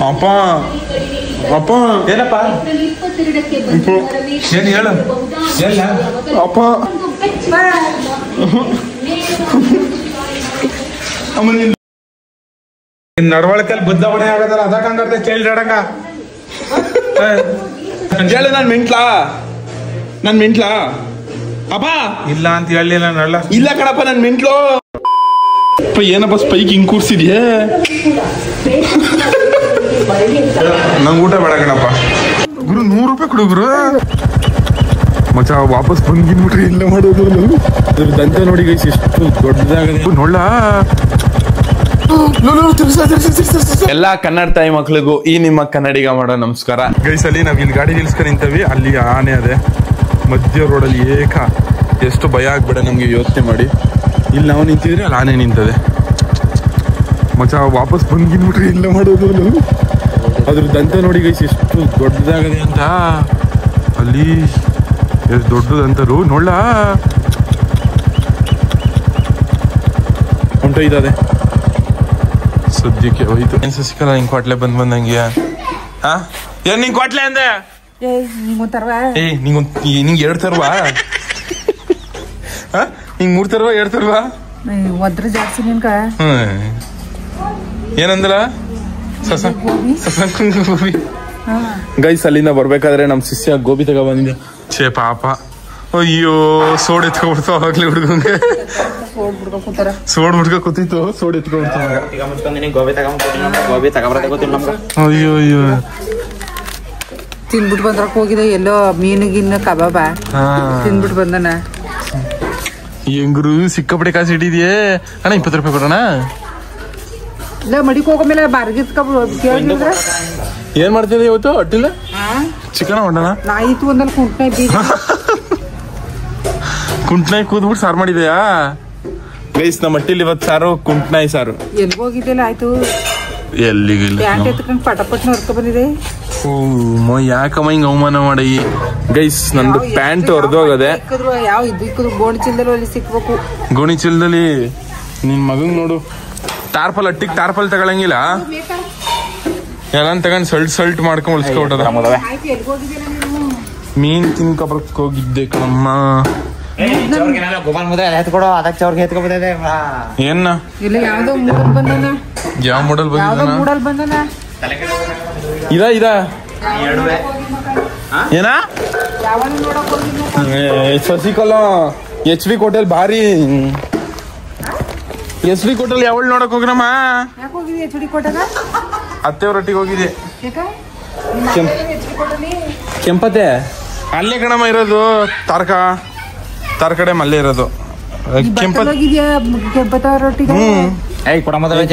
ಅಪ್ಪ ಅಪ್ಪ ಏನಪ್ಪ ಏನು ಹೇಳು ಎಲ್ಲ ಅಪ್ಪ ನಡವಳಿಕೆಯಲ್ಲಿ ಬುದ್ಧ ಹೊಣೆ ಆಗದಲ್ಲ ಅದಕ್ಕೆ ಹಂಗಾರ್ದೆ ಕೇಳಿಡಂಗ ಹೇಳು ನನ್ ಮಿಂಟ್ಲಾ ಅಪ್ಪ ಇಲ್ಲ ಅಂತ ಹೇಳಿಲ್ಲ ನಲ್ಲ ಇಲ್ಲ ಕಣಪ್ಪ ನನ್ ಮಿಂಟ್ಲು ಏನಪ್ಪ ಸ್ಪೈಕ್ ಹಿಂಗ್ ಕೂರ್ಸಿದ್ಯೆ ನಂಗೆ ಊಟ ಬೇಡ ಕಣಪ್ಪ ಗುರು 100 ರೂಪಾಯಿ ಕೊಡು ಗುರು ಮಚ್ಚ ವಾಪಸ್ ಬಂದ್ಬಿಟ್ರಿ ಇಲ್ಲ ಮಾಡೋದು ದಂತ ನೋಡಿ ಗೈಸ್ ಎಷ್ಟು ದೊಡ್ಡದಾಗದೆ ನೋಡ ಎಲ್ಲ ಕನ್ನಡ ತಾಯಿ ಮಕ್ಳಿಗೂ ಈ ನಿಮ್ಮ ಕನ್ನಡಿಗ ಮಾಡೋ ನಮಸ್ಕಾರ ಗೈಸ್. ಅಲ್ಲಿ ನಾವ್ ಇಲ್ಲಿ ಗಾಡಿ ನಿಲ್ಸ್ಕೊಂಡು ನಿಂತವಿ, ಅಲ್ಲಿ ಆನೆ ಅದೇ ಮಧ್ಯ ರೋಡಲ್ಲಿ ಎಷ್ಟು ಭಯ ಆಗ್ಬೇಡ ನಮ್ಗೆ ಯೋಚನೆ ಮಾಡಿ. ಇಲ್ಲಿ ನಾವು ನಿಂತಿದ್ರೆ ಅಲ್ಲಿ ಆನೆ ನಿಂತದೆ ಮಚ್ಚ ವಾಪಸ್ ಬಂದ್ಬಿಟ್ರಿ ಇಲ್ಲ ಮಾಡೋದು ಅದ್ರ ದಂತ ನೋಡಿ ಗೈಸ್ ಎಷ್ಟು ದೊಡ್ಡದಾಗದೆ ಅಂತ. ಅಲ್ಲಿ ಎಷ್ಟು ದೊಡ್ಡದಂತರು ನೋಡ್ಲಾ ಹೊಂಟೋಯ್ತದೆ ಸದ್ಯಕ್ಕೆ ಹೋಯ್ತು. ಏನ್ ಸಸಿಕಲ್ಲ ನಿಂಗೆ ಕ್ವಾಟ್ಲೆ ಬಂದಂಗೆ ಏನ್ ನಿಂಗೆ ಕ್ವಾಟ್ಲೆ ಅಂದೆ ನಿಂಗೆ 2 ತರ್ವಾ ನಿಂಗೆ 3 ತರ್ವಾ 2 ತರ್ವಾ ಜಾಸ್ತಿ ನಿನ್ಕ ಏನಂದ್ರ ಗೋಬಿ ಗೈಸ್. ಅಲ್ಲಿಂದ ಬರ್ಬೇಕಾದ್ರೆ ನಮ್ ಶಿಷ್ಯ ಗೋಬಿ ತಗೋ ಬಂದಿದ್ದೆ. ಛೇ ಪಾಪ, ಅಯ್ಯೋ ಸೋಡ್ ಎತ್ಕೊಬಿಡ್ತಾವ ಆಗ್ಲಿ ಹುಡ್ಗಂಗೆ. ಸೋಡ್ ಹುಡ್ಕ ಕೂತಿತ್ತು, ಸೋಡ್ ಎತ್ಕೊಬಿಡ್ತಾವ. ಅಯ್ಯೋ ಅಯ್ಯೋ ತಿನ್ಬಿಟ್ಟು ಬಂದ್ರಕ್ ಹೋಗಿದೆ ಎಲ್ಲೋ ಮೀನಿಗಿನ್ನ ಕಬಾಬ ತಿನ್ಬಿಟ್ಟು ಬಂದನ. ಹೆಂಗ್ರು ಸಿಕ್ಕಾಪಟ್ಟೆ ಕಾಸು ಇಟ್ಟಿದ್ಯೆ ಅಣ್ಣ. 20 ರೂಪಾಯಿ ಕೊಡೋಣ. ಇಲ್ಲ ಮಡಿಕ್ ಹೋಗಮೇಲೆ ಬಾರ್ಗಿಸ್ಕೊಬಿಡ್ರ. ಏನ್ ಮಾಡ್ತಿದ್ದೆ ಇವತ್ತು? ಅಡ್ಡಿಲ್ಲ ಚಿಕನ್ ಹೊಂಡಣ ನಾಯಿತು ಒಂದಲ್ಲಿ ಕುಂಟ್ನಾಯಿ ಕೂದ್ಬಿಟ್ಟು ಸಾರು ಮಾಡಿದೆಯಾ ಗೈಸ್? ನಮ್ಮ ಮಟ್ಟಿಲಿ ಇವತ್ತು ಸಾರು ಕುಂಟ್ನಾಯಿ ಸಾರು. ಎಲ್ಗ ಹೋಗಿದ್ದೆಲ್ಲ ಆಯ್ತು. ಎಲ್ಲಿಗಿಲ್ಲ ಪ್ಯಾಂಟ್ ಎತ್ಕೊಂಡು ಪಟಪಟ್ ನೋಡ್ಕೊ ಬಂದಿದೆ. ಯಾಕಮ್ಮ ಹಿಂಗ ಅವಮಾನ ಮಾಡಿ ಗೈಸ್? ನಂದು ಪ್ಯಾಂಟ್ ಹೊರದೋಗದೆ. ಯಾವ ಇದ್ದು ಗೋಣಿ ಚೀಲದಲ್ಲಿ ಸಿಕ್ಬೇಕು. ಗೋಣಿ ಚೀಲದಲ್ಲಿ ನಿನ್ ಮಗಂಗ್ ನೋಡು. ಟಾರ್ಪಲ್ ಅಟ್ಟಿಗೆ ಟಾರ್ಪಲ್ ತಗೊಳಂಗಿಲ್ಲ, ಎಲ್ಲ ತಗೊಂಡ್ ಸಲ್ಟ್ ಮಾಡ್ಕೊಂಡ್ ಉಳಿಸ್ಕೊಬಿಟ್ಟದ. ಮೀನ್ ತಿನ್ಕೊಬರಕ್ ಹೋಗಿದ್ದೆ ಕಣಮ್ಮ. ಏನ ಯಾವ್ದೋ ಮೂಡಲ್ ಬಂದನ. ಯಾವ ಮೂಡಲ್ ಬಂದನ? ಇದ ಏನ ಸಸಿಕಲ HV ಹೋಟೆಲ್ ಭಾರಿ. HV ಹೋಟೆಲ್ ಯಾವಳು ನೋಡಕ್ ಹೋಗ್ರಮ್ಮ? ಅತ್ತೆಯವ್ರೊಟ್ಟಿಗೆ ಹೋಗಿದೆ. ಕೆಂಪತೆ ಅಲ್ಲೇ ಕಣಮ್ಮ ಇರೋದು. ತಾರ್ಕಡೆ ಮಲ್ಲೇ ಇರೋದು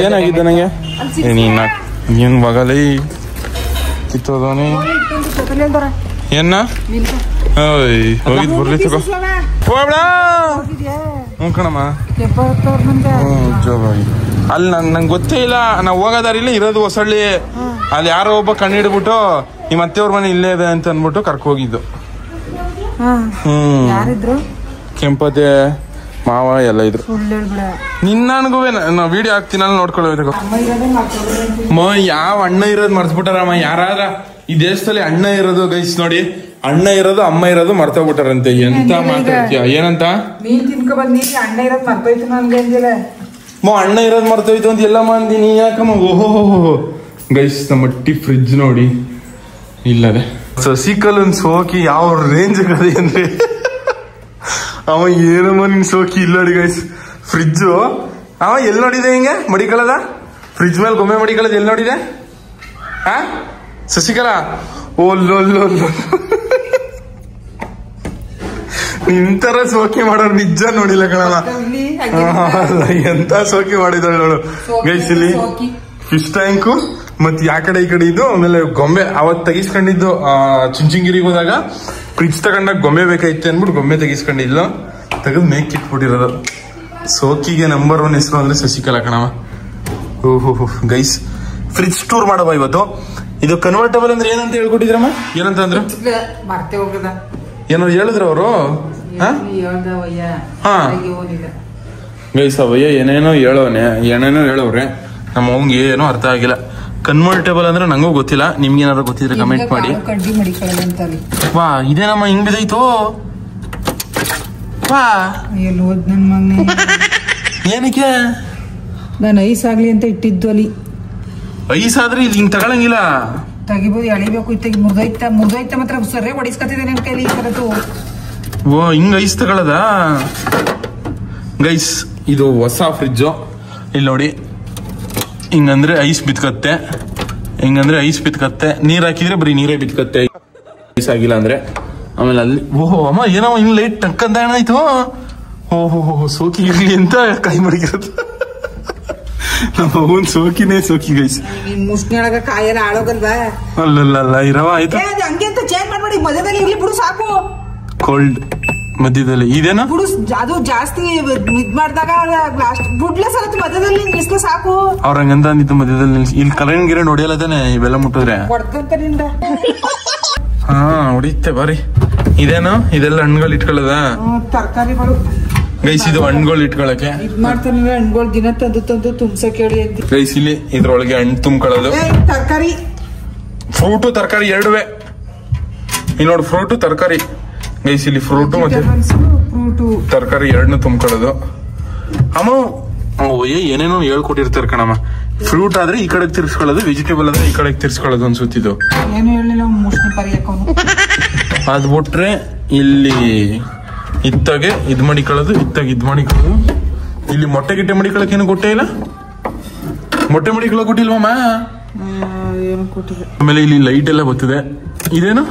ಏನಾಗಿದ್ದೆ ನಂಗೆ ನೀನ್ ಬಗಲೈ ಕಿತ್ತೋದವನಿ ಏನ ಹೋಗಿದ್ ಬರ್ಲಿ ತಗೋ ಹ್ಞೂ ಕಣಮ್ಮ. ಅಲ್ಲಿ ನಂಗೆ ಗೊತ್ತೇ ಇಲ್ಲ, ನಾವು ಹೋಗೋದಾರಿಲ್ಲ ಇರೋದು ಹೊಸಳ್ಳಿ. ಅಲ್ಲಿ ಯಾರೋ ಒಬ್ಬ ಕಣ್ಣಿಡ್ಬಿಟ್ಟು ನಿಮ್ಮ ಅತ್ತೆಯವ್ರ ಮನೆ ಇಲ್ಲೇ ಇದೆ ಅಂತ ಅಂದ್ಬಿಟ್ಟು ಕರ್ಕ ಹೋಗಿದ್ದು. ಕೆಂಪತೆ ಮಾವ ಎಲ್ಲ ಇದ್ರು. ನಿನ್ನಗೂ ನಾ ವಿಡಿಯೋ ಹಾಕ್ತೀನಲ್ಲ ನೋಡ್ಕೊಳ್ಳೋದು. ಯಾವ ಅಣ್ಣ ಇರೋದು ಮರ್ತ್ಬಿಟ್ಟಾರಮ್ಮ ಯಾರಾದ್ರ ಈ ದೇಶದಲ್ಲಿ. ಅಣ್ಣ ಇರೋದು ಗೈಸ್ ನೋಡಿ, ಅಣ್ಣ ಇರೋದು ಅಮ್ಮ ಇರೋದು ಮರ್ತೋಗ್ಬಿಟ್ಟಾರಂತೆ. ಎಂತ ಮಾತಾಡ್ತೀಯ? ಏನಂತ ಅಣ್ಣ ಇರೋದು ಮರ್ತೋಯ್ತು ನನ್ಗೆ ಅಂದಿಲ್ಲ. ಅಣ್ಣ ಇರೋದು ಮರ್ತೋಯ್ತು ಅಂತ ಎಲ್ಲ ಮಂದಿನಿ ಯಾಕಮ್ಮ? ಓಹೋ ಗೈಸ್ ನಮ್ಮ ಫ್ರಿಜ್ ನೋಡಿ ಇಲ್ಲದೆ ಸಸಿಕಲ್ ಸೋಕಿ ಯಾವ ರೇಂಜ್ ಕದೆ ಅಂದ್ರೆ ಅವ ಏನಮ್ಮ ನಿನ್ ಸೋಕಿ ಇಲ್ಲ ನೋಡಿ ಗೈಸ್. ಫ್ರಿಜ್ಜು ಅವ ಎಲ್ಲಿ ನೋಡಿದೆ ಹಿಂಗೆ ಮಡಿಕಳದ? ಫ್ರಿಜ್ ಮೇಲೆ ಗೊಂಬೆ ಮಡಿಕಳದ ಎಲ್ಲಿ ನೋಡಿದೆ? ಸಸಿಕಲಾ ಓಲ್ಲೊಲ್ಲೊ ನಿಂತರ ಸೋಕಿ ಮಾಡೋರು ನಿಜ ನೋಡಿಲ್ಲ ಕಣಲ್ಲ. ಎಂತ ಸೋಕಿ ಮಾಡಿದಾಳೆ ನೋಡು ಗೈಸ್. ಇಲ್ಲಿ ಫಿಶ್ ಟ್ಯಾಂಕು ಮತ್ ಯಾ ಕಡೆ ಈ ಕಡೆ ಇದ್ದು. ಆಮೇಲೆ ಗೊಂಬೆ ಅವತ್ ತೆಗಿಸ್ಕೊಂಡಿದ್ದು ಚುಂಚನಗಿರಿಗೆ ಹೋದಾಗ ಫ್ರಿಜ್ ತಗೊಂಡಾಗ ಗೊಂಬೆ ಬೇಕಾಯ್ತು ಅಂದ್ಬಿಟ್ಟು ಗೊಂಬೆ ತೆಗಿಸ್ಕೊಂಡಿದ್ಲು. ತೆಗೆದು ಮೇಕ್ ಇಟ್ಬಿಟ್ಟಿರೋದು. ಸೋಕಿಗೆ ನಂಬರ್ 1 ಹೆಸರು ಅಂದ್ರೆ ಸಸಿಕಲಾ ಕಣವ. ಓಹೋ ಗೈಸ್ ಫ್ರಿಜ್ ಟೂರ್ ಮಾಡವ ಇವತ್ತು. ಇದು ಕನ್ವರ್ಟಬಲ್ ಅಂದ್ರೆ ಏನಂತ ಹೇಳ್ಕೊಟ್ಟಿದ್ರಮ್ಮ? ಏನಂತ ಅಂದ್ರು? ಏನೋ ಹೇಳಿದ್ರ ಅವರು? ಗೈಸ್ ಅವಯ್ಯ ಏನೇನೋ ಹೇಳವ್ರೆ. ನಮ್ಮ ಅವಂಗೆ ಏನೋ ಅರ್ಥ ಆಗಿಲ್ಲ. ಕನ್ವರ್ಟೇಬಲ್ ಅಂದ್ರೆ ನಂಗೂ ಗೊತ್ತಿಲ್ಲ, ನಿಮ್ಗೆ ಏನಾದ್ರು ಗೊತ್ತಿದ್ರೆ ಕಮೆಂಟ್ ಮಾಡಿ. ಕಡ್ಡಿ ಮಡಿಕೊಳ್ಳಿ ಅಂತಾರೆ. ವಾ ಇದೇನಮ್ಮ ಹಿಂಗ್ ಬಿದ್ದೈತು? ವಾ ಎಲ್ಲೋದ್ ನನ್ ಮಗನೇ. ಏನಕ್ಕೆ? ನಾನು ಐಸಾಗ್ಲಿ ಅಂತ ಇಟ್ಟಿದ್ದು ಅಲ್ಲಿ. ಐಸಾದ್ರೆ ಇಲ್ಲಿ ಹಿಂಗ್ ತಗೊಳಂಗಿಲ್ಲ. ತೆಗಿಬೋದು, ಎಳಿಬೇಕು. ಇತ್ತಾಗಿ ಮುರ್ದೋಯ್ತ ಮಾತ್ರ ಸರಿ ಹೊಡಿಸ್ಕೊತಿದೆ ನನ್ ಕೈಲಿ ಈ ತರದ್ದು. ಓ ಹಿಂಗ್ ಐಸ್ ತಗೊಳದ ಗೈಸ್? ಇದು ಹೊಸ ಫ್ರಿಜ್ಜು. ಇಲ್ಲಿ ನೋಡಿ, ಹಿಂಗಂದ್ರೆ ಐಸ್ ಬಿತ್ಕತ್ತೆ, ಹಿಂಗಂದ್ರೆ ಐಸ್ ಬಿತ್ಕತ್ತೆ. ನೀರ್ ಹಾಕಿದ್ರೆ ಬರೀ ನೀರೇ ಬಿತ್ಕತ್ತೆ, ಐಸ್ ಆಗಿಲ್ಲ ಅಂದ್ರೆ. ಆಮೇಲೆ ಅಲ್ಲಿ ಓಹೋ ಅಮ್ಮ ಏನೋ ಹಿಂಗ್ ಲೈಟ್ ಟಕ್ಕಂತ ಏನಾಯ್ತು? ಓಹೋ ಸೋಕಿ ಇರ್ಲಿ ಅಂತ ಕೈ ಮಡಗಿರೋದು. ನಮ್ಮ ಅವನ್ ಸೋಕಿನೇ ಸೋಕಿ ಗೈಸ್. ಮುಸ್ನೆಳಗ ಕಾಯೆಲ್ಲ ಆಳೋಗಲ್ವಾ? ಅಲ್ಲಲ್ಲ ಇರವ ಆಯ್ತು. ಹಂಗೆ ಅಂತ ಚೇಂಜ್ ಮಾಡ್ಬೇಡಿ, ಮಧ್ಯದಲ್ಲಿ ಇರ್ಲಿ ಬಿಡು ಸಾಕು. ಕೋಲ್ಡ್ ಮಧ್ಯದಲ್ಲಿ ಇದೇನಾ ಬಿಡು, ಅದು ಜಾಸ್ತಿ ಇದ್ ಮಾಡಿದಾಗ ಬುಡ್ಲೆ ಸಲ ಮಧ್ಯದಲ್ಲಿ ನಿಲ್ಸ್ಲೆ ಸಾಕು. ಅವ್ರ ಹಂಗಂತ ಅಂದಿತ್ತು ಮಧ್ಯದಲ್ಲಿ ನಿಲ್ಸಿ. ಇಲ್ಲಿ ಕರೆಂಟ್ ಗಿರೆಂಟ್ ಹೊಡಿಯಲ್ಲ ತಾನೆ ಇವೆಲ್ಲ ಮುಟ್ಟಿದ್ರೆ? ಹೊಡ್ಕಂತ ನಿಂದ. ಹಾ ಹೊಡಿತೆ ಬಾರಿ. ಇದೇನು ಇದೆಲ್ಲ ಹಣ್ಣುಗಳು ಇಟ್ಕೊಳ್ಳದ? ತರಕಾರಿಗಳು ಗೈಸ್, ಇದು ಹಣ್ಣುಗಳು ಇಟ್ಕೊಳಕ್ಕೆ ಇದ್ ಮಾಡ್ತಾನೆ. ಹಣ್ಣುಗಳು ದಿನ ತಂದು ತುಂಬಸಕ್ ಹೇಳಿ ಅಂತ ಗೈಸ್. ಇಲ್ಲಿ ಇದ್ರೊಳಗೆ ಹಣ್ಣು ತುಂಬ್ಕೊಳ್ಳೋದು. ತರಕಾರಿ, ಫ್ರೂಟು ತರಕಾರಿ ಎರಡುವೆ. ಇಲ್ಲಿ ನೋಡಿ, ಫ್ರೂಟು ತರಕಾರಿ ಗೈಸ್. ಇಲ್ಲಿ ಫ್ರೂಟು ಮತ್ತೆ ತರಕಾರಿ ಎರಡನ್ನೂ ತುಂಬ್ಕೊಳ್ಳೋದು. ಅಮ್ಮ ಏನೇನೋ ಹೇಳ್ಕೊಟ್ಟಿರ್ತಾರೆ ಕಣಮ್ಮ. ಫ್ರೂಟ್ ಆದ್ರೆ ಈ ಕಡೆಗೆ ತಿರ್ಸ್ಕೊಳ್ಳೋದು, ವೆಜಿಟೇಬಲ್ ಆದ್ರೆ ಈ ಕಡೆಗೆ ತಿರ್ಸ್ಕೊಳ್ಳೋದು ಅನ್ಸುತ್ತಿದ್ದು. ಏನು ಹೇಳಿಲ್ಲ ಮೋಸ್ಟ್ಲಿ ಪರಿಯಕ್ಕವನು. ಅದ್ ಬಿಟ್ರೆ ಇಲ್ಲಿ ಇತ್ತಾಗೆ ಇದ್ ಮಾಡಿಕೊಳ್ಳೋದು, ಇತ್ತಾಗ ಇದ್ ಮಾಡಿಕೊಳ್ಳೋದು. ಇಲ್ಲಿ ಮೊಟ್ಟೆ ಗಿಟ್ಟೆ ಮಡಿಕೊಳ್ಳಕ್ ಏನು ಕೊಟ್ಟೇ ಇಲ್ಲ. ಮೊಟ್ಟೆ ಮಡಿಕೊಳ್ಳೋಕೆ ಕೊಟ್ಟಿಲ್ವಮ್ಮ? ಏನು ಕೊಟ್ಟಿದೆ. ಆಮೇಲೆ ಇಲ್ಲಿ ಲೈಟ್ ಎಲ್ಲ ಬರ್ತದೆ. ಇದೇನು?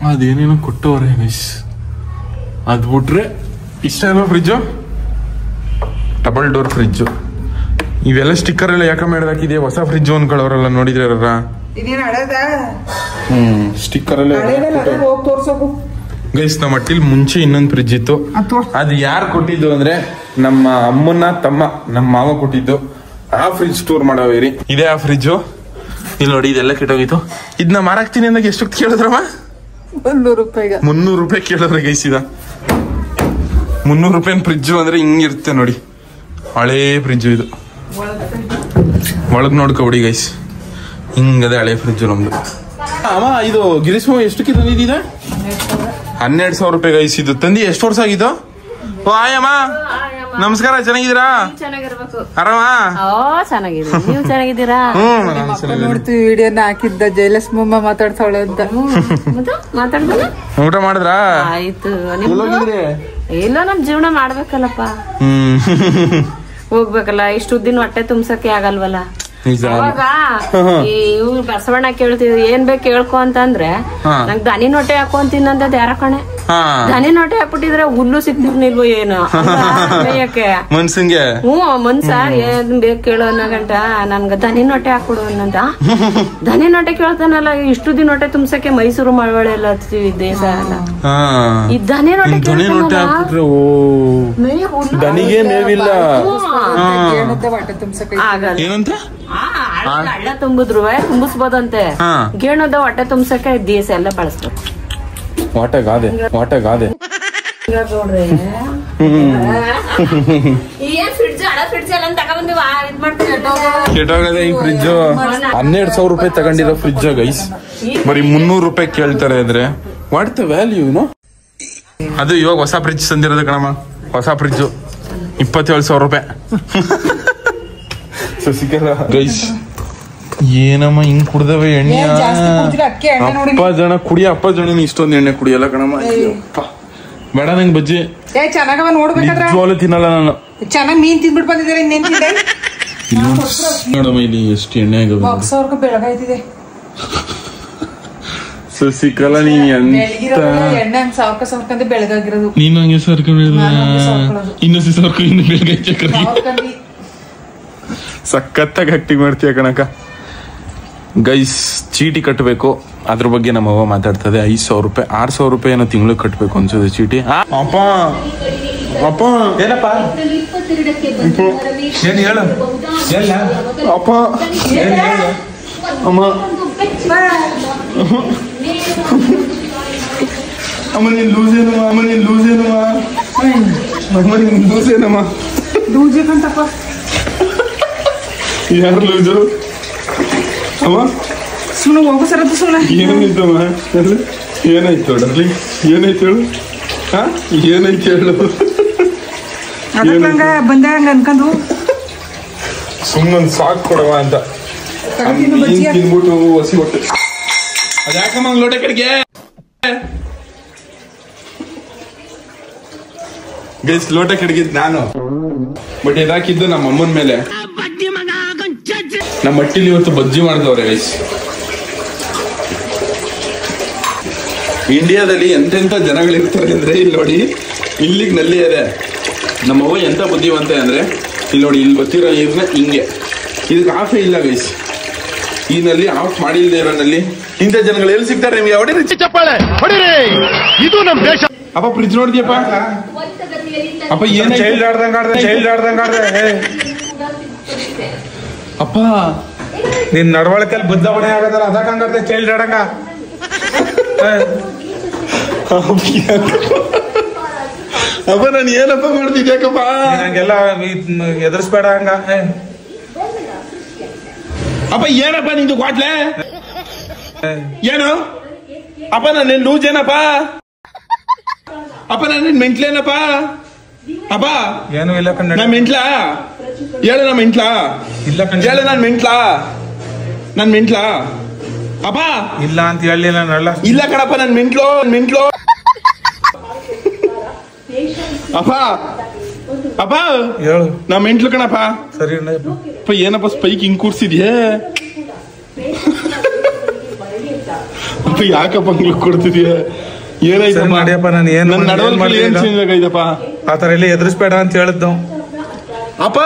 ಅದೇನೇನೋ ಕೊಟ್ಟವ್ರೆ ಗೈಸ್. ಅದ್ ಬಿಟ್ರೆ ಇಷ್ಟ ಅಲ್ವಾ ಫ್ರಿಜ್ಜು? Double door fridge. ಇವೆಲ್ಲ ಸ್ಟಿಕ್ಕರ್ ಎಲ್ಲ ಯಾಕೆ ಮಾಡಿದಾಕಿದೆ? ಹೊಸ ಫ್ರಿಜ್ಜು ಅನ್ಕೊಳ್ಳೋರಲ್ಲ ನೋಡಿದ್ರೆ ಸ್ಟಿಕ್ಕರ್ ಎಲ್ಲ ತೋರ್ಸೋಕು ಗೈಸ್. ನಮ್ಮ ಮಟ್ಟಿಲ್ ಮುಂಚೆ ಇನ್ನೊಂದು ಫ್ರಿಜ್ ಇತ್ತು. ಅದು ಯಾರು ಕೊಟ್ಟಿದ್ದು ಅಂದ್ರೆ ನಮ್ಮ ಅಮ್ಮನ ತಮ್ಮ, ನಮ್ಮ ಮಾವ ಕೊಟ್ಟಿದ್ದು. ಆ ಫ್ರಿಜ್ ಸ್ಟೋರ್ ಮಾಡವೇರಿ. ಇದೇ ಆ ಫ್ರಿಜ್ಜು. ಇಲ್ಲಿ ನೋಡಿ, ಇದೆಲ್ಲ ಕೆಟ್ಟೋಗಿತ್ತು. ಇದನ್ನ ಮಾರಾಕ್ತೀನಿ ಅಂದಾಗ ಎಷ್ಟು ಕೇಳಿದ್ರಮ್ಮ? 300 ರೂಪಾಯಿಗೆ. 300 ರೂಪಾಯಿ ಕೇಳಿದ್ರೆ ಗೈಸ್. ಇದ 300 ರೂಪಾಯಿ ಫ್ರಿಜ್ಜು ಅಂದ್ರೆ ಹಿಂಗಿರುತ್ತೆ ನೋಡಿ. ಹಳೇ ಫ್ರಿಜ್ಜು ಇದು. ಒಳಗ್ ನೋಡ್ಕೊಬಿಡಿ ಗೈಸ್, ಹಿಂಗದೆ ಹಳೆ ಫ್ರಿಜ್ಜು ನಮ್ದು. ಅಮ್ಮ ಇದು ಗಿರೀಶ್ ಎಷ್ಟಕ್ಕೆ ತಂದಿದ್ದೀರಾ? 12,000 ರೂಪಾಯಿ ಗೈಸ್. ಇದು ತಂದಿ ಎಷ್ಟು ವರ್ಷ ಆಗಿದ್ದು? ಓ ಆಯಮ್ಮ ನಮಸ್ಕಾರ, ಚೆನ್ನಾಗಿದ್ದೀರಾ? ಆರಾಮ? ನೀವು ಚೆನ್ನಾಗಿದ್ದೀರಾ? ನೋಡ್ತೀವಿ ವಿಡಿಯೋನ ಹಾಕಿದ್ದ ಜಯಲಕ್ಷ್ಮಮ್ಮ ಮಾತಾಡ್ತಾವಳೆ ಅಂತ. ಊಟ ಮಾಡಿದ್ರಾ? ಆಯ್ತು. ಇಲ್ಲ, ನಮ್ ಜೀವನ ಮಾಡ್ಬೇಕಲ್ಲಪ್ಪ, ಹೋಗ್ಬೇಕಲ್ಲ. ಇಷ್ಟು ದಿನ ಹೊಟ್ಟೆ ತುಂಬಸಕ್ಕೆ ಆಗಲ್ವಲ್ಲ. ಅವಾಗ ಇವ್ರು ಬಸವಣ್ಣ ಕೇಳ್ತಿದ್ರು, ಏನ್ ಬೇಕು ಕೇಳ್ಕೊ ಅಂತಂದ್ರೆ ನಂಗ್ ದನಿ ನೋಟೆ ಹಾಕೋ ಅಂತಿನ್ನಂತದ್ ಯಾರ ಕಣೆ. ದನಿ ನೋಟೆ ಹಾಕ್ಬಿಟ್ಟಿದ್ರೆ ಹುಲ್ಲು ಸಿಕ್ತಿರ್ನಿಲ್ವೋ ಏನೋ ಮೇಯಕ್ಕೆ ಮನ್ಸಂಗೆ. ಮನ್ಸ ಏನ್ ಬೇಕು ಕೇಳೋ ಅನ್ನೋ ಗಂಟ ನನ್ಗ ದನಿ ನೋಟೆ ಹಾಕ್ಬಿಡು ಅನ್ನಂತ. ದನಿ ನೋಟೆ ಕೇಳ್ತಾನಲ್ಲ, ಇಷ್ಟು ದಿನ ಹೊಟ್ಟೆ ತುಂಬಸಕ್ಕೆ ಮೈಸೂರು ಮಳವಳ್ಳಿ ಎಲ್ಲ ಹಚ್ತೀವಿ ದೇಶ ಎಲ್ಲ. ಈ ದನಿ ನೋಟೆ ದನಿಗೆ ಮೇವಿಲ್ಲ ಆಗಲ್ಲ. ಏನಂತ ಹಳ್ಳ ತುಂಬಿದ್ರು ತುಂಬಿಸ್ಬೋದಂತೆ. ಗೇಣದ ಹೊಟ್ಟೆ ತುಂಬಸಕ್ಕೆ ದೇಶ ಎಲ್ಲ ಬಳಸ್ತಾರೆ. ವಾಟಗಾದೆ ಕೆಟ್ಟೋಗದೆ ಈ ಫ್ರಿಜ್. 12,000 ರೂಪಾಯಿ ತಗೊಂಡಿರೋ ಫ್ರಿಜ್ ಗೈಸ್. ಬರೀ 300 ರೂಪಾಯಿ ಕೇಳ್ತಾರೆ ಇದ್ರೆ ವಾಟ್ ದ ವ್ಯಾಲ್ಯೂ ನೋ? ಅದು ಇವಾಗ ಹೊಸ ಫ್ರಿಜ್ ತಂದಿರೋದು ಕಣಮ್ಮ. ಹೊಸ ಫ್ರಿಜ್ 27,000 ರೂಪಾಯಿ. ಗೈಸ್ ಏನಮ್ಮ ಹಿಂಗ್ ಕುಡ್ದವೆ ಎಣ್ಣೆ? ಅಪ್ಪ ಜನ ಇಷ್ಟೊಂದು ಎಣ್ಣೆ ಕುಡಿಯಲ್ಲ ಕಣಮ್ಮ. ಬೇಡ ನಂಗೆ ಬಜ್ಜಿ ಚೆನ್ನಾಗವ ನೋಡ್ಬೇಕಾದ್ರೆ ನಿಜವಾಗ್ಲೂ ತಿನ್ನಲ್ಲ ನಾನು. ಚೆನ್ನಾಗಿ ಮೀನ್ ತಿಂದ್ಬಿಟ್ಟು ಬಂದಿದ್ದಾರೆ. ನೋಡಮ್ಮ ಇಲ್ಲಿ ಎಷ್ಟು ಎಣ್ಣೆ ಆಗವೆ. ಬೆಳಗಾಯ್ತಿದೆ ಸಸಿಕಲಾ, ನೀನ್ ಎಣ್ಣೆ ಸಾವ್ಕಂತ ಬೆಳಗಾಗಿರೋದು. ನೀನು ಹಂಗೆ ಸರ್ಕೊಂಡಿಲ್ಲ, ಇನ್ನೊಂದು ಸರ್ಕ ಇನ್ನು ಬೆಳಗಾಯಿ ಚಕ್ರ ಸಖತ್ತಾಗಿ ಆಕ್ಟಿಂಗ್ ಮಾಡ್ತೀಯ ಕಣಕ. ಗೈಸ್ ಚೀಟಿ ಕಟ್ಟಬೇಕು, ಅದ್ರ ಬಗ್ಗೆ ನಮ್ಮವ್ವ ಮಾತಾಡ್ತದೆ. 5,000 ರೂಪಾಯಿ 6,000 ರೂಪಾಯಿ ಏನೋ ತಿಂಗಳು ಕಟ್ಟಬೇಕು ಅನ್ಸೋದು ಚೀಟಿ. ಅಪ್ಪ ಅಪ್ಪ ಏನಪ್ಪ ಏನ್ ಹೇಳು? ಅಪ್ಪ ಅಮ್ಮ ಅಮ್ಮ ನೀನ್ ಲೂಸ್ ಏನಮ್ಮ? ಅಮ್ಮ ನೀನ್ ಲೂಸ್ ಏನಮ್ಮ? ದೂಜಿ ಕಂತಪ್ಪ ಯಾರು ಲೂಜು ಅಮ್ಮ ಸುಮ್ಮನೆ ಹೋಗು ಸರದ್ದು ಸುಮ್ಮನೆ ಏನಾಯ್ತಮ್ಮ ಏನಾಯ್ತು ಡರ್ಲಿ ಏನಾಯ್ತು ಹೇಳು ಏನಾಯ್ತು ಹೇಳು ಅದಕ್ಕಂಗ ಬಂದಾಗ ಅನ್ಕೊಂಡು ಸುಮ್ಮನೆ ಸಾಕು ಕೊಡವ ಅಂತ ತಿನ್ಬಿಟ್ಟು ಹಸಿ ಹೊಟ್ಟೆ ಅದ್ಯಾಕಮ್ಮ ಲೋಟೆ ಕಡೆಗೆ ಗೈಸ್ ಲೋಟೆ ಕಡೆಗಿದ್ ನಾನು ಬಟ್ ಇದಾಕಿದ್ದು ನಮ್ಮ ಅಮ್ಮನ ಮೇಲೆ ನಮ್ಮ ಮಟ್ಟಿಲಿ ಇವತ್ತು ಬಜ್ಜಿ ಮಾಡಿದವ್ರೆ ಗೈಸ್. ಇಂಡಿಯಾದಲ್ಲಿ ಎಂತೆಂತ ಜನಗಳಿರ್ತಾರೆ ಅಂದ್ರೆ ಇಲ್ಲಿ ನೋಡಿ ಇಲ್ಲಿಗೆ ನಲ್ಲಿ ಇದೆ. ನಮ್ಮವ್ವ ಎಂತ ಬುದ್ಧಿವಂತ ಅಂದ್ರೆ ಇಲ್ಲಿ ನೋಡಿ ಇಲ್ಲಿ ಗೊತ್ತಿರೋ ನೀರ್ನ ಹಿಂಗೆ ಇದಕ್ಕೆ ಆಫೇ ಇಲ್ಲ ಗೈಸ್. ಈ ನಲ್ಲಿ ಆಫ್ ಮಾಡಿಲ್ದೇ ಇರೋ ನಲ್ಲಿ ಇಂಥ ಜನಗಳು ಎಲ್ಲಿ ಸಿಗ್ತಾರೆ ನಿಮ್ಗೆ? ಹೊಡಿರಿ ಚಪ್ಪಾಳೆ ಹೊಡಿರಿ, ಇದು ನಮ್ ದೇಶ. ಅಪ್ಪ ಫ್ರಿಜ್ ನೋಡಿದ್ಯಪ್ಪ ಅಪ್ಪ ಏನ್ ಚೈಲ್ಡ್ ಆಡ್ದಂಗ ಅಪ್ಪ ನಿನ್ ನಡವಳಿಕೆಯಲ್ಲಿ ಬದಲಾವಣೆ ಆಗದಲ್ಲ ಅದಕ್ಕೆ ಹಂಗಾರ್ದೆ ಚೈಲ್ಡ್ ಆಡಂಗ. ಅಪ್ಪ ನಾನು ಏನಪ್ಪ ಮಾಡ್ತಿದ್ಯಾಕಪ್ಪ? ನಂಗೆಲ್ಲ ಎದುರಿಸ್ಬೇಡ ಹಂಗ. ಅಪ್ಪ ಏನಪ್ಪ ನಿಂದು ಕ್ವಾಟ್ಲೆ ಏನು? ಅಪ್ಪ ನಾನೇನ್ ಲೂಸ್ ಏನಪ್ಪ? ಅಪ್ಪ ನಾನೇನ್ ಮೆಂಟ್ಲೇನಪ್ಪ? ಅಪ್ಪ ಏನು ಇಲ್ಲ ಕಣ್ಣ. ನಾ ಮೆಂಟ್ಲಾ ಹೇಳು, ನಾ ಮೆಂಟ್ಲಾ ಇಲ್ಲ ಕಣ್ಣ. ಹೇಳು ನಾನ್ ಮೆಂಟ್ಲಾ ಅಪ್ಪ ಇಲ್ಲ ಅಂತ ಹೇಳಿ ನಾನು ಇಲ್ಲ ಕಣಪ್ಪ ನನ್ ಮೆಂಟ್ಲು ಅಪ್ಪ ಅಪ್ಪ ಹೇಳು. ನಾ ಮೆಂಟ್ಲು ಕಣಪ್ಪ. ಸರಿ ಅಪ್ಪ ಏನಪ್ಪ ಸ್ಪೈಕ್ ಹಿಂಗ್ ಕೂರ್ಸಿದ್ಯೆ? ಅಪ್ಪ ಯಾಕಪ್ಪ ಹಂಗ್ ಕೊಡ್ತಿದ್ಯ? ಏನಾಯ್ತಪ್ಪ? ಮಾಡಿಯಪ್ಪ ನಾನು ನನ್ನ ನಡವಳಿಕೆ ಏನ್ ಚೇಂಜ್ ಆಗೈತಪ್ಪ? ಆತರ ಎಲ್ಲ ಎದುರಿಸ್ಬೇಡ ಅಂತ ಹೇಳಿದ್ದು. ಅಪ್ಪ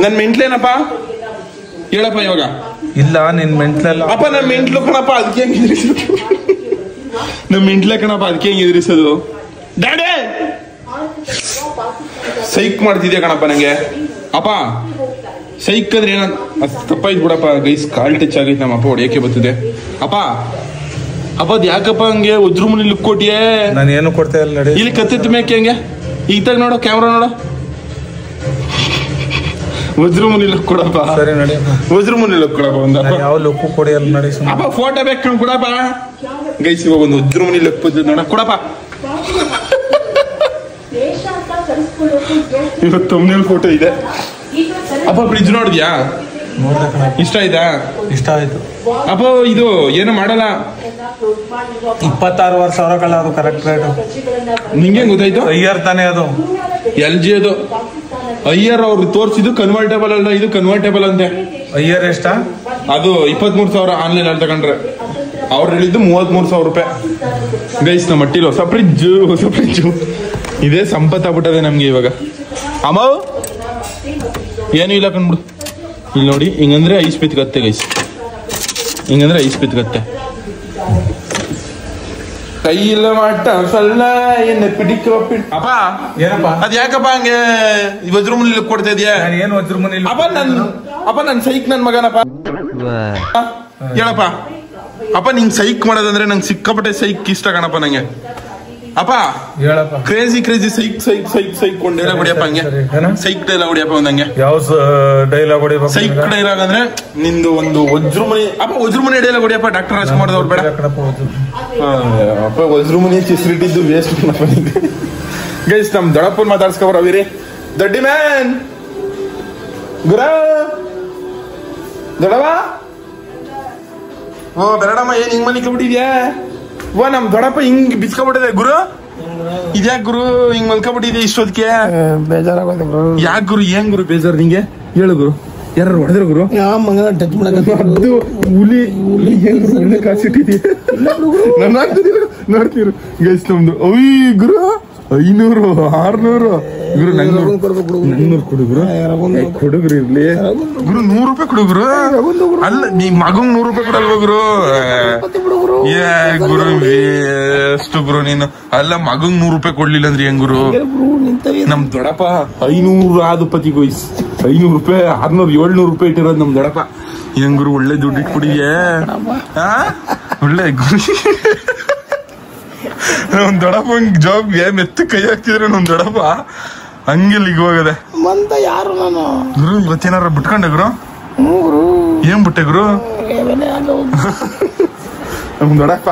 ನನ್ ಮೆಂಟ್ಲೇನಪ್ಪ ಹೇಳಪ್ಪ ಇವಾಗ. ಇಲ್ಲ ನಿನ್ ಮೆಂಟ್ಲಲ್ಲ. ಅಪ್ಪ ನನ್ ಮೆಂಟ್ಲು ಕಣಪ್ಪ, ಅದಕ್ಕೆ ಹೆಂಗ್ ಎದುರಿಸೋದು? ನಮ್ ಮೆಂಟ್ಲೆ ಕಣಪ್ಪ, ಅದಕ್ಕೆ ಹೆಂಗ್ ಎದುರಿಸೋದು? ಡ್ಯಾಡಿ ಸೈಕ್ ಮಾಡ್ತಿದ್ಯಾ ಕಣಪ್ಪ ನಂಗೆ. ಅಪ್ಪ ಸೈಕ್ ಅಂದ್ರೆ ಏನ ತಪ್ಪಾಯ್ತು ಬಿಡಪ್ಪ ಗೈಸ್. ಕಾಲ್ ಟಚ್ ಆಗೈತೆ, ನಮ್ಮ ಅಪ್ಪ ಹೊಡಿಯಕ್ಕೆ ಬರ್ತದೆ. ಅಪ್ಪ ಅದ್ ಯಾಕಪ್ಪ ಹಂಗೆ ವಜ್ರ ಮುನಿ ಲುಕ್ ಕೊಟ್ಟಿಯೇ? ನಾನು ಏನು ಕೊಡ್ತಾ ಇಲ್ಲ ನಡಿ. ಇಲ್ಲಿ ಕತ್ತಿತ್ತು ಮೇಕೆ ಹಂಗೆ ಈತಾಗ ನೋಡೋ ಕ್ಯಾಮ್ರಾ ನೋಡೋ. ವಜ್ರ ಮುನಿ ಲುಕ್ ಕೊಡಪ್ಪ. ಸರಿ ನಡಿ. ವಜ್ರ ಮುನಿ ಲುಕ್ ಕೊಡಪ್ಪ ಒಂದಪ್ಪ. ಯಾವ ಲುಕ್ಕು ಕೊಡಿಯಲ್ಲ ನಡಿ. ಅಪ್ಪ ಫೋಟೋ ಬೇಕು ಕೊಡಪ್ಪ ಗೈಸ್. ಇವಾಗ ಒಂದು ವಜ್ರ ಮುನಿ ಲುಕ್ ಬಂದ ನೋಡ ಕೊಡಪ್ಪ. ಇವತ್ತು ತಮ್ಮನೇಲಿ ಫೋಟೋ ಇದೆ. ಅಪ್ಪ ಫ್ರಿಜ್ ನೋಡಿದ್ಯಾ? ಇಷ್ಟ ಆಯ್ತಾ? ಇಷ್ಟ ಆಯ್ತು. ಅಪ್ಪ ಇದು ಏನು ಮಾಡಲ್ಲ. 26,000 ಕಲ್ಲ ಅದು ಕರೆಕ್ಟ್ ರೇಟ್. ನಿಂಗೆ ಗೊತ್ತಾಯ್ತು? ಅಯ್ಯರ್ ತಾನೇ ಅದು. LG ಅದು. ಅಯ್ಯರ್ ಅವ್ರು ತೋರ್ಸಿದ್ದು ಕನ್ವರ್ಟೇಬಲ್ ಅಲ್ಲ, ಇದು ಕನ್ವರ್ಟೇಬಲ್ ಅಂತೆ. ಅಯ್ಯರ್ ಎಷ್ಟ? ಅದು 23,000 ಆನ್ಲೈನ್ ಅಲ್ಲಿ ತಗೊಂಡ್ರೆ. ಅವ್ರು ಹೇಳಿದ್ದು 33,000 ರೂಪಾಯಿ. ಗೈಸ್ ನಮ್ಮ ಮಟ್ಟಿಲಿ ಹೊಸ ಫ್ರಿಜ್ಜು ಇದೇ ಸಂಪತ್ ಆಗ್ಬಿಟ್ಟದೆ ನಮ್ಗೆ ಇವಾಗ. ಅಮ್ಮ ಏನು ಇಲ್ಲ ಕಣ್ಬಿಡು. ಇಲ್ಲಿ ನೋಡಿ ಹಿಂಗಂದ್ರೆ ಐಸ್ ಬಿತ್ಕತ್ತೆ ಗೈಸ್, ಹಿಂಗಂದ್ರೆ ಐಸ್ ಬಿತ್ಕತ್ತೆ. ಕೈ ಇಲ್ಲ ಮಟ್ಟ ಸಲ್ಲ ಏನ ಪಿಡಿಕ ಅಪ್ಪ ಏನಪ್ಪ ಅದ್ ಯಾಕಪ್ಪ ಹಂಗೆ ವಜ್ರ ಮುನಿ ಕೊಡ್ತಾ ಇದೆಯಾ? ಏನು ವಜ್ರ ಮನೆ ಅಪ್ಪ ನನ್ ಸೈಕ್ ನನ್ ಮಗನಪ್ಪ. ಹೇಳಪ್ಪ ಅಪ್ಪ ನಿಂಗ್ ಸೈಕ್ ಮಾಡೋದಂದ್ರೆ ನಂಗೆ ಸಿಕ್ಕಾಪಟ್ಟೆ ಸೈಕ್ ಇಷ್ಟ ಕಣಪ್ಪ ನಂಗೆ. ಅಪ್ಪ ಹೇಳಪ್ಪ. ಕ್ರೇಜಿ ಸೈಕ್ ಕೊಂಡ್ ಡೈಲಾಗ್ ಹೊಡಿಯಪ್ಪ ಹಂಗೆ. ಸೈಕ್ ಡೈಲಾಗ್ ಹೊಡಿಯಪ್ಪ ಒಂದಂಗೆ. ಯಾವ ಡೈಲಾಗ್ ಹೊಡಿಯಪ್ಪ? ಸೈಕ್ ಡೈಲಾಗ್ ಅಂದ್ರೆ ನಿಂದು ಒಂದು ವಜ್ರಮುನಿ. ಅಪ್ಪ ವಜ್ರಮುನಿ ಡೈಲಾಗ್ ಹೊಡಿಯಪ್ಪ. ಡಾಕ್ಟರ್ ರಾಜ್ಕುಮಾರ್ ಅವ್ರು ಬೇಡ ಅಪ್ಪ. ವಜ್ರಮುನಿ ಚಿಸ್ರಿಟ್ಟಿದ್ದು ವೇಸ್ಟ್ ಗೈಸ್. ನಮ್ ದೊಡ್ಡಪ್ಪನ್ ಮಾತಾಡ್ಸ್ಕೊಬರ ಅವಿರಿ. ದೊಡ್ಡಿ ಮ್ಯಾನ್ ಗುರ ದೊಡವ. ಬೇಡಮ್ಮ ಏನ್ ಹಿಂಗ್ ಮಲ್ಕೊಬಿಟ್ಟಿದ್ಯಾ? ನಮ್ ದೊಡ್ಡಪ್ಪ ಹಿಂಗ್ ಬಿಚ್ಕೊಬಿಟ್ಟಿದೆ ಗುರು. ಇದ್ಯಾಕ್ ಗುರು ಹಿಂಗ್ ಮಲ್ಕೊಬಿಟ್ಟಿದ್ಯಾ ಇಷ್ಟೊತ್ತಿಗೆ? ಬೇಜಾರಾಗೋದು ಗುರು. ಯಾಕೆ ಗುರು? ಏನ್ ಗುರು ಬೇಜಾರು ನಿಂಗೆ? ಹೇಳು ಗುರು. ಯಾರು ಹೊಡೆದ್ರ ಗುರು? ಯಾವ ಮಗನ ಟಚ್ ಮಾಡಕ್ಕೆ ಅದು ಹುಲಿ ಕಾಸಿಟ್ಟಿದ್ಯಾ? ನಾನು ಆಗ್ತಿದ್ದೀರ ನೋಡ್ತೀರು ಗೈಸ್. ನಮ್ದು ಗುರು 500 600 ಗುರು. 900 ಕೊಡು ಗುರು. ಕೊಡುಗ್ರು ಇರ್ಲಿ ಗುರು. 100 ರೂಪಾಯಿ ಕೊಡುಗ್ರು. ಅಲ್ಲ ನೀ ಮಗಂಗ್ 100 ರೂಪಾಯಿ ಕೊಡಲ್ವ ಗುರು? ಗುರು ಎಷ್ಟು ಗುರು ನೀನು? ಅಲ್ಲ ಮಗಂಗ್ 100 ರೂಪಾಯಿ ಕೊಡ್ಲಿಲ್ಲ ಅಂದ್ರೆ ಹೆಂಗ್ ಗುರು? ನಮ್ ದೊಡ್ಡಪ್ಪ 500 ಆದ ಪತಿ ಗೋಯ್ಸ್. 500 ರೂಪಾಯಿ 600 700 ರೂಪಾಯಿ ಇಟ್ಟಿರೋದು ನಮ್ ದೊಡ್ಡಪ್ಪ. ಹೆಂಗ್ ಗುರು ಒಳ್ಳೆ ದುಡ್ಡು ಇಟ್ಬಿಡಿಯೇ? ಒಳ್ಳೆ ಗುರು. ನಮ್ ದೊಡ್ಡಪ್ಪ ಜಾಬ್ಗೆ ಮೆತ್ತ ಕೈ ಹಾಕ್ತಿದ್ರೆ ನಮ್ ದೊಡ್ಡಪ್ಪ ಹಂಗೆ ಲಿಗ್ ಹೋಗದೆ. ಬಂದ ಯಾರು ನಾನು ಗುರು ಇವತ್ತೇನಾರ ಬಿಟ್ಕೊಂಡೆ ಗುರು ಏನ್ ಬಿಟ್ಟೆ ಗುರು ದೊಡ್ಡಪ್ಪ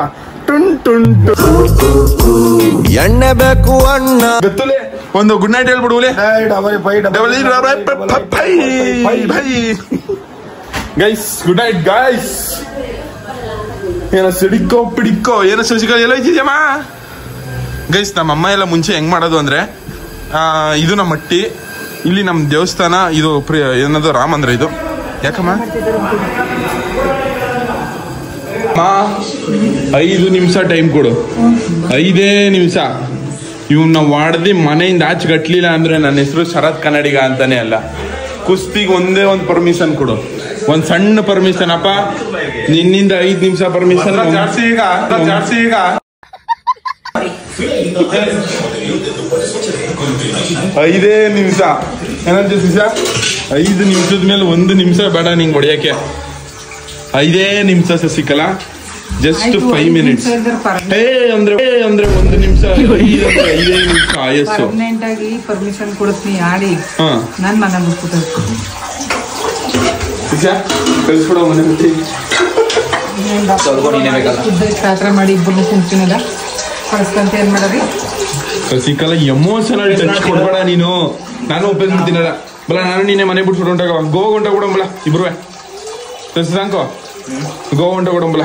ಎಣ್ಣೆ ಬೇಕು ಅಣ್ಣ ಗತ್ತುಲೆ ಒಂದು ಗುಡ್ ನೈಟ್ ಹೇಳ್ಬಿಡುವಲೆ ಗೈಸ್ ಗುಡ್ ನೈಟ್ ಗೈಸ್ ಏನ ಸಿಡಿಕೋ ಪಿಡಿಕೋ ಏನೋ ಶಶಿಕಾ ಎಲ್ಲ ಇದ್ದಿದ್ಯಮ್ಮ ಗೈಸ್ ನಮ್ಮ ಅಮ್ಮ ಎಲ್ಲ ಮುಂಚೆ ಹೆಂಗ್ ಮಾಡೋದು ಅಂದ್ರೆ ಇದು ನಮ್ಮ ಮಟ್ಟಿ ಇಲ್ಲಿ ನಮ್ಮ ದೇವಸ್ಥಾನ ಇದು ಏನದು ರಾಮ ಅಂದ್ರೆ ಇದು ಯಾಕಮ್ಮ 5 ನಿಮಿಷ ಟೈಮ್ ಕೊಡು 5 ನಿಮಿಷ ಇವ್ನ ವಾಡ್ದಿ ಮನೆಯಿಂದ ಆಚೆ ಕಟ್ಲಿಲ್ಲ ಅಂದ್ರೆ ನನ್ನ ಹೆಸರು ಶರತ್ ಕನ್ನಡಿಗ ಅಂತಾನೆ ಅಲ್ಲ ಕುಸ್ತಿಗೆ ಒಂದೇ ಒಂದು ಪರ್ಮಿಷನ್ ಕೊಡು ಒಂದ್ ಸಣ್ಣ ಪರ್ಮಿಷನ್ ಅಪ್ಪ ನಿನ್ನಿಂದ 5 ನಿಮಿಷ ಪರ್ಮಿಷನ್ ಜಾಸ್ತಿ ಈಗ 5 ನಿಮಿಷ ಏನಂತ ಶಿಶಾ 5 ನಿಮಿಷದ ಮೇಲೆ 1 ನಿಮಿಷ ಬೇಡ ನಿಂಗೆ ಹೊಡಿಯಕ್ಕೆ 5 ನಿಮಿಷ ಶಶಿಕಲಾ ಜಸ್ಟ್ 5 ಮಿನಿಟ್ಸ್ ಅಂದ್ರೆ 1 ನಿಮಿಷ 5 ನಿಮಿಷ ಆಯಸ್ಸು ಪರ್ಮಿಷನ್ ಕೊಡ್ತೀನಿ ಆಡಿ ನನ್ ಮನೆ ಮುಟ್ಬಿಟ್ಟು ಕಳ್ಸ್ಕೊಡ ಮನೆ ಬಿಟ್ಟು ಪಾತ್ರ ಮಾಡಿ ಇಬ್ಬರು ಕುಂತಿನಲ್ಲ ಕಳಿಸ್ಕಂತ ಏನ್ ಮಾಡರಿ ಶಶಿಕಲಾ ಎಮೋಷನಲ್ ಟಚ್ ಕೊಡ್ಬೇಡ ನೀನು ನಾನು ಉಪಯೋಗಿಸ್ತೀನಲ್ಲ ಬಲ ನಾನು ನೀನೆ ಮನೆ ಬಿಟ್ಟು ಹೊಂಟಾಗ ಗೋ ಹೊಂಟ ಕೊಡಂಬಲ ಇಬ್ರು ಶಶಾಂಕೋ ಗೋ ಹೊಂಟ ಕೊಡಂಬಲ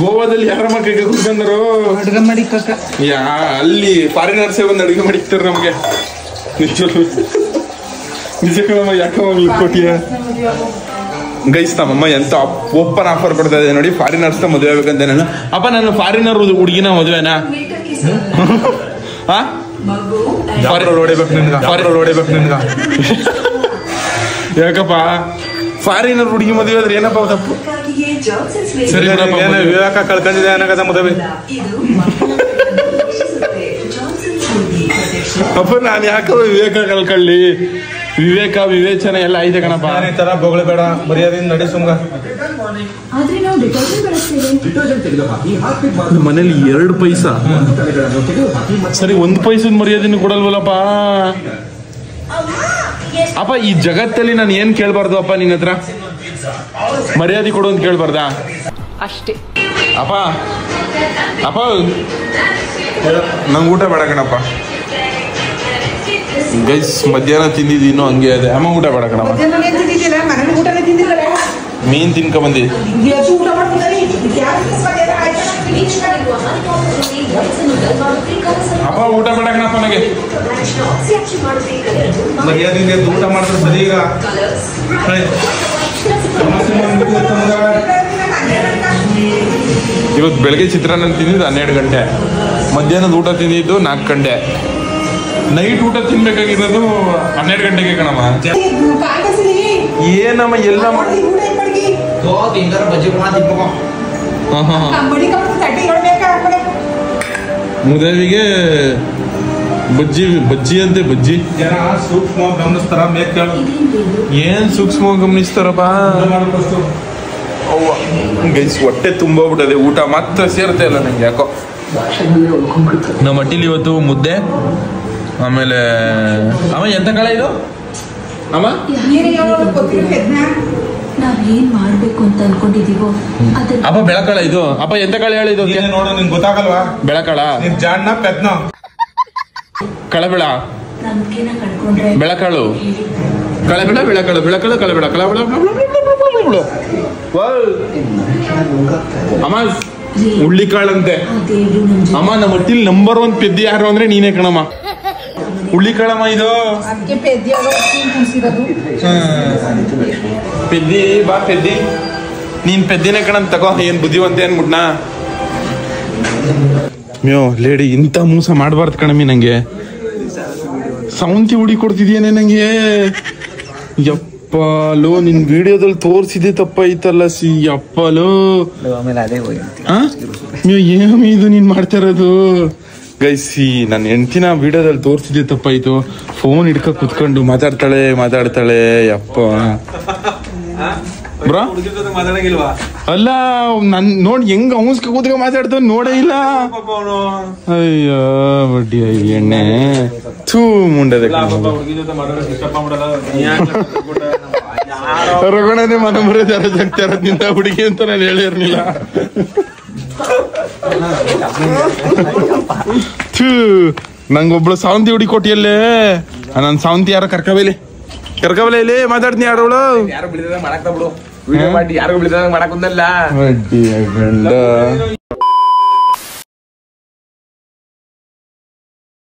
ಗೋವಾದಲ್ಲಿ ಯಾರ ಮಕ್ಕಳಿಗೆ ಕುತ್ಕೊಂಡರು ಅಡುಗೆ ಮಾಡಿ ಯಾ ಅಲ್ಲಿ ಫಾರಿನರ್ಸೇ ಬಂದು ಅಡುಗೆ ಮಾಡಿಕ್ತಾರೆ ನಮ್ಗೆ ನಿಜ ಕಣಮ್ಮ ಯಾಕಮ್ಮ ಕೊಟ್ಟಿಯ ಗೈಸ್ ನಮ್ಮಮ್ಮ ಎಂತ ಓಪನ್ ಆಫರ್ ಕೊಡ್ತಾ ಇದೆ ನೋಡಿ ಫಾರಿನರ್ಸ್ ಮದುವೆ ಆಗ್ಬೇಕಂತ ನಾನು ಅಪ್ಪ ನಾನು ಫಾರಿನರ್ ಹುಡುಗಿನ ಮದುವೆನಾ ಯಾಕಪ್ಪ ಫಾರಿನರ್ ಹುಡುಗಿ ಮದುವೆ ಆದ್ರೆ ಏನಪ್ಪ ತಪ್ಪು ಸರಿ ವಿವೇಕ ಕಳ್ಕೊಂಡಿದೆ ಅನ್ನಕದ ಮದುವೆ ಅಪ್ಪ ನಾನು ಯಾಕಪ್ಪ ವಿವೇಕ ಕಳ್ಕೊಳ್ಳಿ ವಿವೇಕ ವಿವೇಚನೆ ಎಲ್ಲ ಐತೆ ಕಣಪ್ಪ ತರ ಬೊಗಳು ಬೇಡ ಮರ್ಯಾದಿಂದ ನಡಿ ಸುಮ್ಗ ಮನೇಲಿ 2 ಪೈಸಾ ಸರಿ 1 ಪೈಸದ ಮರ್ಯಾದೆನೂ ಕೊಡಲ್ವಲ್ಲಪ್ಪ ಅಪ್ಪ ಈ ಜಗತ್ತಲ್ಲಿ ನಾನು ಏನ್ ಕೇಳ್ಬಾರ್ದು ಅಪ್ಪ ನಿನ್ನ ಹತ್ರ ಮರ್ಯಾದೆ ಕೊಡು ಅಂತ ಕೇಳ್ಬಾರ್ದಾ ಅಷ್ಟೇ ಅಪ್ಪ ಅಪ್ಪ ನಂಗೆ ಊಟ ಬೇಡ ಕಣಪ್ಪ ಗೈಸ್ ಮಧ್ಯಾಹ್ನ ತಿಂದಿದ್ದೀನೋ ಹಂಗೆ ಅದೇ ಅಮ್ಮ ಊಟ ಬೇಡ ಕಣಪ್ಪ ಮೀನ್ ತಿನ್ಕ ಬಂದಿ ಅಪ್ಪ ಊಟ ಬೇಡ ಕಣಪ್ಪ ನನಗೆ ಮರ್ಯಾದೆಯಿಂದ ಊಟ ಮಾಡಿದ್ರೆ ಸರಿ ಈಗ ಇವತ್ತು ಬೆಳಗ್ಗೆ ಚಿತ್ರಾನ್ನ ತಿಂದಿದ್ದು 12 ಗಂಟೆ ಮಧ್ಯಾಹ್ನದ ಊಟ ತಿಂದಿದ್ದು 4 ಗಂಟೆ ನೈಟ್ ಊಟ ತಿನ್ಬೇಕಾಗಿರೋದು 12 ಗಂಟೆಗೆ ಕಣಮ್ಮ ಏನಮ್ಮ ಎಲ್ಲ ಮುದೇವಿಗೆ ಬಜ್ಜಿ ಅಂತೆ ಬಜ್ಜಿ ಜನ ಸೂಕ್ಷ್ಮ ಗಮನಿಸ್ತಾರ ಏನ್ ಸೂಕ್ಷ್ಮ ಗಮನಿಸ್ತಾರಪ್ಪ ಗೈಸ್ ಹೊಟ್ಟೆ ತುಂಬೋಗ್ಬಿಟ್ಟದೆ ಊಟ ಮಾತ್ರ ಸೇರ್ತಾ ಇಲ್ಲ ನಂಗೆ ಯಾಕೋ ನಮ್ಮ ಮಟ್ಟಿಲಿ ಇವತ್ತು ಮುದ್ದೆ ಆಮೇಲೆ ಅಮ್ಮ ಎಂತ ಕಾಳ ಇದು ಅಮ್ಮ ನಾವೇನ್ ಮಾಡ್ಬೇಕು ಅಂತ ಅನ್ಕೊಂಡಿದೀವೋ ಅಪ್ಪ ಬೆಳಕಾಳ ಇದು ಅಪ್ಪ ಎಂತ ಕಾಳ ಹೇಳಿದು ನೋಡು ನಿಂಗೆ ಗೊತ್ತಾಗಲ್ವಾ ಬೆಳಕಾಳ ಜಾಣ್ಣ ಪೆದ್ನ ಕಳಬೆಳ ಬೆಳಕಾಳು ಕಳಬೆಳ ಬೆಳಕಾಳು ಬೆಳಕಾಳು ಕಳಬೆಳ ಕಳಬೆಳ ಅಮ್ಮ ಹುಳ್ಳಿಕಾಳಂತೆ ಅಮ್ಮ ನಮ್ಮ ಹೊಟ್ಟಿಲ್ ನಂಬರ್ 1 ಪೆದ್ದಿ ಯಾರು ಅಂದ್ರೆ ನೀನೇ ಕಣಮ್ಮ ಹುಳ್ಳಿಕಾಳಮ್ಮ ಇದು ಪೆದ್ದಿ ಬಾ ಪೆದ್ದಿ ನೀನ್ ಪೆದ್ದಿನೇ ಕಣಂತ ತಗೋ ಏನ್ ಬುದ್ಧಿವಂತ ಏನ್ಬಿಟ್ನಾ ಮ್ಯೋ ಲೇಡಿ ಇಂಥ ಮೋಸ ಮಾಡಬಾರ್ದು ಕಣಮಿ ನಂಗೆ ಸೌಂತಿ ಹುಡಿ ಕೊಡ್ತಿದ್ಯೇನೆ ನಂಗೆ ಯಪ್ಪಲೋ ನಿನ್ ವಿಡಿಯೋದಲ್ಲಿ ತೋರ್ಸಿದೆ ತಪ್ಪಾಯ್ತಲ್ಲ ಸಿ ಯಪ್ಪಲೋ ಏಮಿ ಇದು ನೀನ್ ಮಾಡ್ತಾ ಇರೋದು ಗೈಸಿ ನನ್ನ ಹೆಂಡ್ತಿನ ವಿಡಿಯೋದಲ್ಲಿ ತೋರ್ಸಿದೆ ತಪ್ಪಾಯ್ತು ಫೋನ್ ಹಿಡ್ಕ ಕುತ್ಕೊಂಡು ಮಾತಾಡ್ತಾಳೆ ಯಪ್ಪ ಬ್ರೋ ಅಲ್ಲ ನನ್ ನೋಡ್ ಹೆಂಗ್ ಅವನ್ಸ್ಕ ಕೂತ್ಕ ಮಾತಾಡ್ತಾವ ನೋಡೇ ಇಲ್ಲ. ಅಯ್ಯೋ ಬಡ್ಡಿ ಎಣ್ಣೆ ಥೂ ಮುಂಡದೆ ರಘುಣನೇ ಮನ ಮರೆ ಜರ ಜಗ್ತಾರ ನಿಂತ ಹುಡುಗಿ ಅಂತ ನಾನು ಹೇಳಿರ್ಲಿಲ್ಲ. ಥೂ ನಂಗೊಬ್ಳು ಸಾವಂತಿ ಹುಡುಗಿ ಕೊಟ್ಟಿಯಲ್ಲೇ. ನನ್ ಸಾವಂತಿ ಯಾರೋ ಕರ್ಕಬೇಲಿ ಇಲ್ಲಿ ಮಾತಾಡ್ತೀನಿ ಯಾರೋಳು ಯಾರು ಬಿಡಿದಾಗ ಮಾಡಕ್ ಬಿಡು ವಿಡಿಯೋ ಮಾಡಿ ಯಾರು ಬಿಡಿದಾಗ ಮಾಡಕ್